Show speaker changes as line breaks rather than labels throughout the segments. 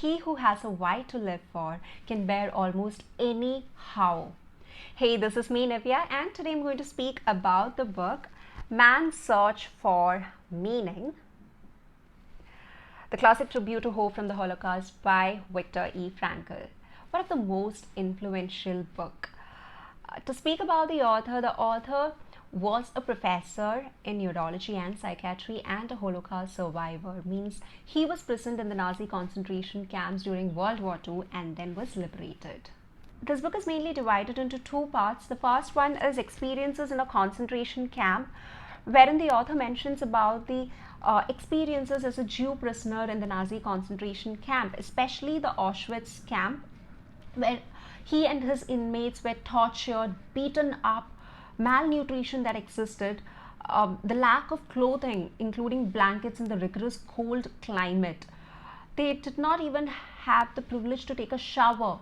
he who has a why to live for can bear almost any how. Hey, this is me, Nivea, and today I'm going to speak about the book Man's Search for Meaning, the classic tribute to hope from the Holocaust by Viktor E. Frankl. One of the most influential book. To speak about the author was a professor in neurology and psychiatry and a Holocaust survivor. Means he was present in the Nazi concentration camps during World War II and then was liberated. This book is mainly divided into two parts. The first one is experiences in a concentration camp, wherein the author mentions about the experiences as a Jew prisoner in the Nazi concentration camp, especially the Auschwitz camp, where he and his inmates were tortured, beaten up, malnutrition that existed, the lack of clothing, including blankets in the rigorous cold climate. They did not even have the privilege to take a shower.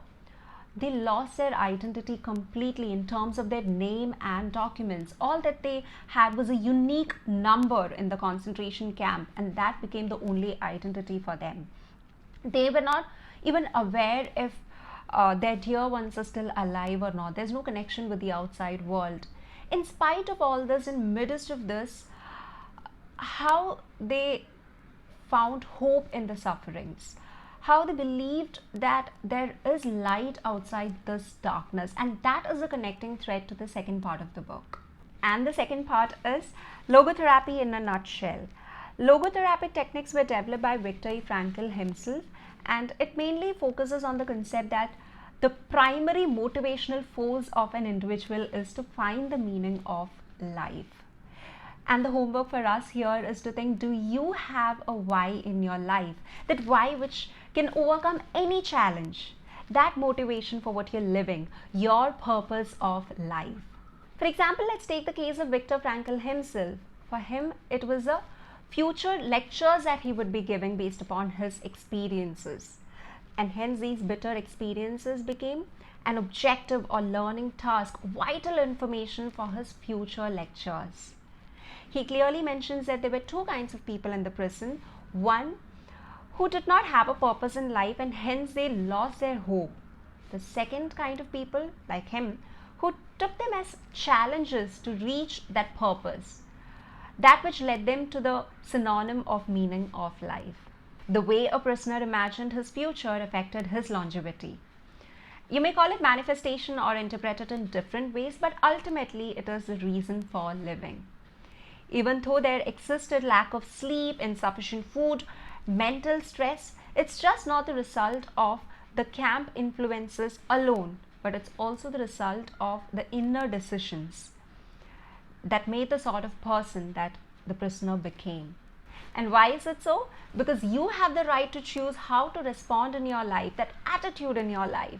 They lost their identity completely in terms of their name and documents. All that they had was a unique number in the concentration camp, and that became the only identity for them. They were not even aware if their dear ones are still alive or not. There's no connection with the outside world. In spite of all this, in midst of this, how they found hope in the sufferings, how they believed that there is light outside this darkness, and that is a connecting thread to the second part of the book. And the second part is logotherapy in a nutshell. Logotherapy techniques were developed by Viktor E. Frankl himself, and it mainly focuses on the concept that the primary motivational force of an individual is to find the meaning of life. And the homework for us here is to think, do you have a why in your life? That why which can overcome any challenge, that motivation for what you're living, your purpose of life. For example, let's take the case of Viktor Frankl himself. For him, it was a future lectures that he would be giving based upon his experiences. And hence these bitter experiences became an objective or learning task, vital information for his future lectures. He clearly mentions that there were two kinds of people in the prison. One who did not have a purpose in life and hence they lost their hope. The second kind of people, like him, who took them as challenges to reach that purpose, that which led them to the synonym of meaning of life. The way a prisoner imagined his future affected his longevity. You may call it manifestation or interpret it in different ways, but ultimately it is the reason for living. Even though there existed lack of sleep, insufficient food, mental stress, it's just not the result of the camp influences alone, but it's also the result of the inner decisions that made the sort of person that the prisoner became. And why is it so? Because you have the right to choose how to respond in your life, that attitude in your life.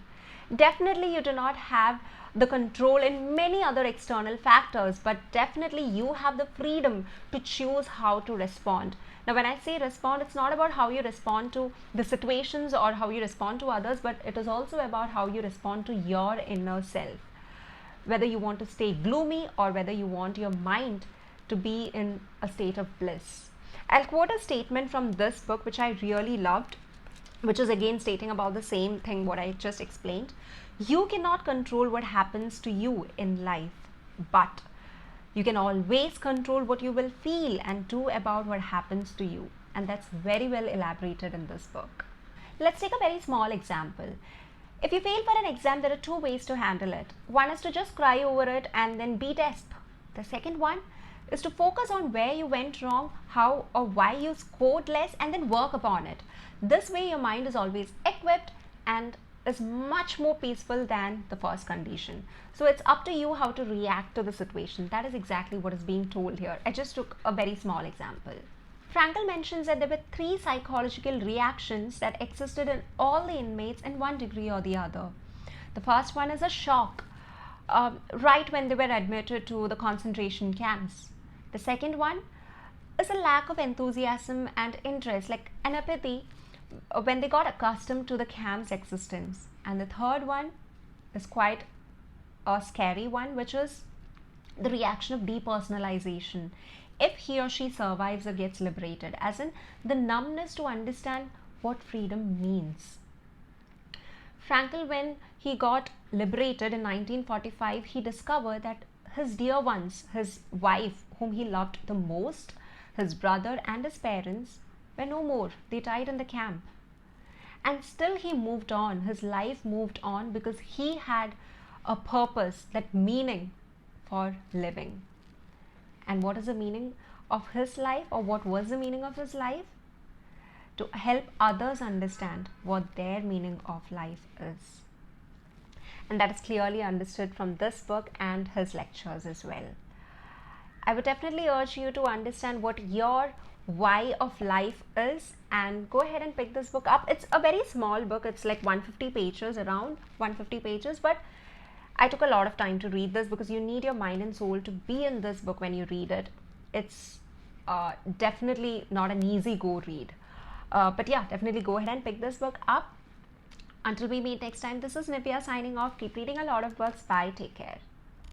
Definitely you do not have the control in many other external factors, but definitely you have the freedom to choose how to respond. Now when I say respond, it's not about how you respond to the situations or how you respond to others, but it is also about how you respond to your inner self. Whether you want to stay gloomy or whether you want your mind to be in a state of bliss. I'll quote a statement from this book which I really loved, which is again stating about the same thing what I just explained. You cannot control what happens to you in life, but you can always control what you will feel and do about what happens to you. And that's very well elaborated in this book. Let's take a very small example. If you fail for an exam, there are two ways to handle it. One is to just cry over it and then be desp. The second one is to focus on where you went wrong, how or why you scored less, and then work upon it. This way your mind is always equipped and is much more peaceful than the first condition. So it's up to you how to react to the situation. That is exactly what is being told here. I just took a very small example. Frankl mentions that there were three psychological reactions that existed in all the inmates in one degree or the other. The first one is a shock, right when they were admitted to the concentration camps. The second one is a lack of enthusiasm and interest, like an apathy, when they got accustomed to the camp's existence. And the third one is quite a scary one, which is the reaction of depersonalization. If he or she survives or gets liberated, as in the numbness to understand what freedom means. Frankl, when he got liberated in 1945, he discovered that his dear ones, his wife, whom he loved the most, his brother and his parents, were no more. They died in the camp. And still he moved on. His life moved on because he had a purpose, that meaning for living. And what is the meaning of his life, or what was the meaning of his life? To help others understand what their meaning of life is. And that is clearly understood from this book and his lectures as well. I would definitely urge you to understand what your why of life is and go ahead and pick this book up. It's a very small book. It's like 150 pages, around 150 pages, but I took a lot of time to read this because you need your mind and soul to be in this book when you read it. It's definitely not an easy go read. But yeah, definitely go ahead and pick this book up. Until we meet next time, this is Nivea signing off. Keep reading a lot of books. Bye. Take care.